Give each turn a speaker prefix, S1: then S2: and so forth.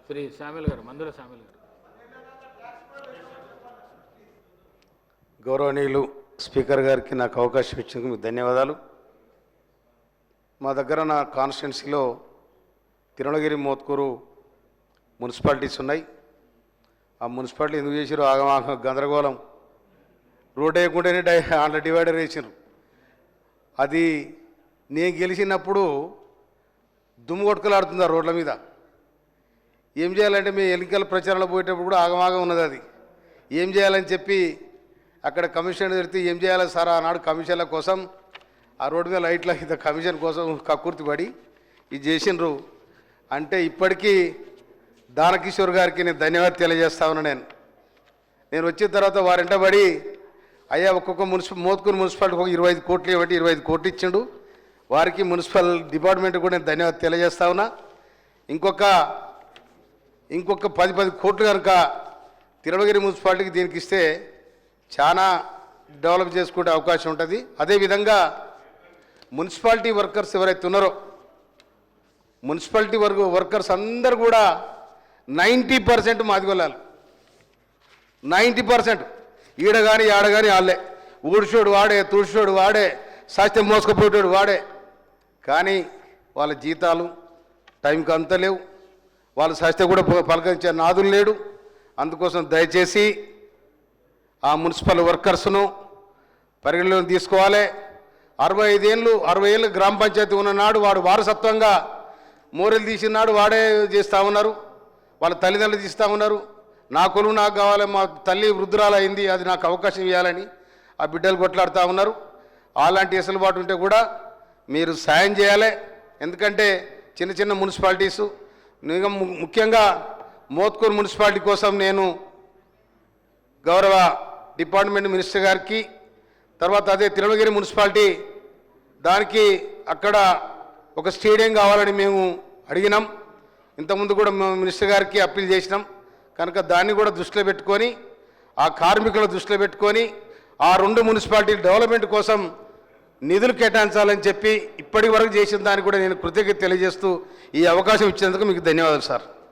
S1: శ్రీ శామిల్ గారు, మందుల శామిల్ గారు.
S2: గౌరవనీయులు స్పీకర్ గారికి నాకు అవకాశం ఇచ్చినందుకు మీకు ధన్యవాదాలు. మా దగ్గర నా కాన్స్టిట్యున్సీలో తిరుమలగిరి, మోత్కూరు మున్సిపాలిటీస్ ఉన్నాయి. ఆ మున్సిపాలిటీ ఎందుకు చేసారు? ఆగమాగం గందరగోళం. రోడ్ వేయకుండానే అందులో డివైడర్ వేసారు. అది నేను గెలిచినప్పుడు దుమ్ము కొట్టుకలాడుతుంది ఆ రోడ్ల మీద. ఏం చేయాలంటే మేము ఎన్నికల ప్రచారంలో పోయేటప్పుడు కూడా ఆగమాగం ఉన్నది. అది ఏం చేయాలని చెప్పి అక్కడ కమిషన్ పెడితే ఏం చేయాలి సార్ ఆనాడు కమిషన్ల కోసం ఆ రోడ్డు మీద లైట్ల ఇంత కమిషన్ కోసం కక్కుర్తి పడి ఇది చేసినారు అంటే ఇప్పటికీ దానకిషోర్ గారికి నేను ధన్యవాదాలు తెలియజేస్తా ఉన్నా. నేను వచ్చిన తర్వాత వారింటబడి అయ్యా ఒక్కొక్క మోత్కూరు మున్సిపాలిటీకి ఒక 25 కోట్లు ఇవ్వండి, 25 కోట్లు ఇచ్చిండు. వారికి మున్సిపల్ డిపార్ట్మెంట్ కూడా నేను ధన్యవాదాలు తెలియజేస్తా ఉన్నా. ఇంకొక 10 కోట్లు కనుక తిరుమలగిరి మున్సిపాలిటీకి దీనికి ఇస్తే చాలా డెవలప్ చేసుకునే అవకాశం ఉంటుంది. అదేవిధంగా మున్సిపాలిటీ వర్కర్స్ ఎవరైతే ఉన్నారో మున్సిపాలిటీ వర్కర్స్ అందరూ కూడా 90% మాదిగొల్లాలి. 90% ఈడ కానీ ఆడ కానీ వాళ్ళే. ఊడ్చోడు వాడే, తుడిచోడు వాడే, స్వాస్థ్యం మోసుకుపోయాడు వాడే. కానీ వాళ్ళ జీతాలు టైంకి అంత లేవు. వాళ్ళ స్వాస్థ్యం కూడా పలకరించే నాదులు లేడు. అందుకోసం దయచేసి ఆ మున్సిపల్ వర్కర్స్ను పరిగణలోకి తీసుకోవాలి. 60 ఏళ్ళు గ్రామ పంచాయతీ ఉన్ననాడు వాడు వారసత్వంగా మోరెలు తీసినాడు వాడే చేస్తూ ఉన్నారు. వాళ్ళ తల్లిదండ్రులు తీస్తూ ఉన్నారు. నా కొలువు నాకు కావాలి, మా తల్లి వృద్ధురాలు అయింది, అది నాకు అవకాశం ఇవ్వాలని ఆ బిడ్డలు కొట్లాడుతూ ఉన్నారు. అలాంటి వెసులుబాటు ఉంటే కూడా మీరు సాయం చేయాలి. ఎందుకంటే చిన్న చిన్న మున్సిపాలిటీసు, ముఖ్యంగా మోత్కూరు మున్సిపాలిటీ కోసం నేను గౌరవ డిపార్ట్మెంట్ మినిస్టర్ గారికి, తర్వాత అదే తిరుమలగిరి మున్సిపాలిటీ దానికి అక్కడ ఒక స్టేడియం కావాలని మేము అడిగినాం. ఇంతకుముందు కూడా మేము మినిస్టర్ గారికి అప్పీల్ చేసినాం. కనుక దాన్ని కూడా దృష్టిలో పెట్టుకొని ఆ కార్మికుల దృష్టిలో పెట్టుకొని ఆ 2 మున్సిపాలిటీల డెవలప్మెంట్ కోసం నిధులు కేటాయించాలని చెప్పి ఇప్పటి వరకు చేసిన దానికి కూడా నేను కృతజ్ఞత తెలియజేస్తూ ఈ అవకాశం ఇచ్చినందుకు మీకు ధన్యవాదాలు సార్.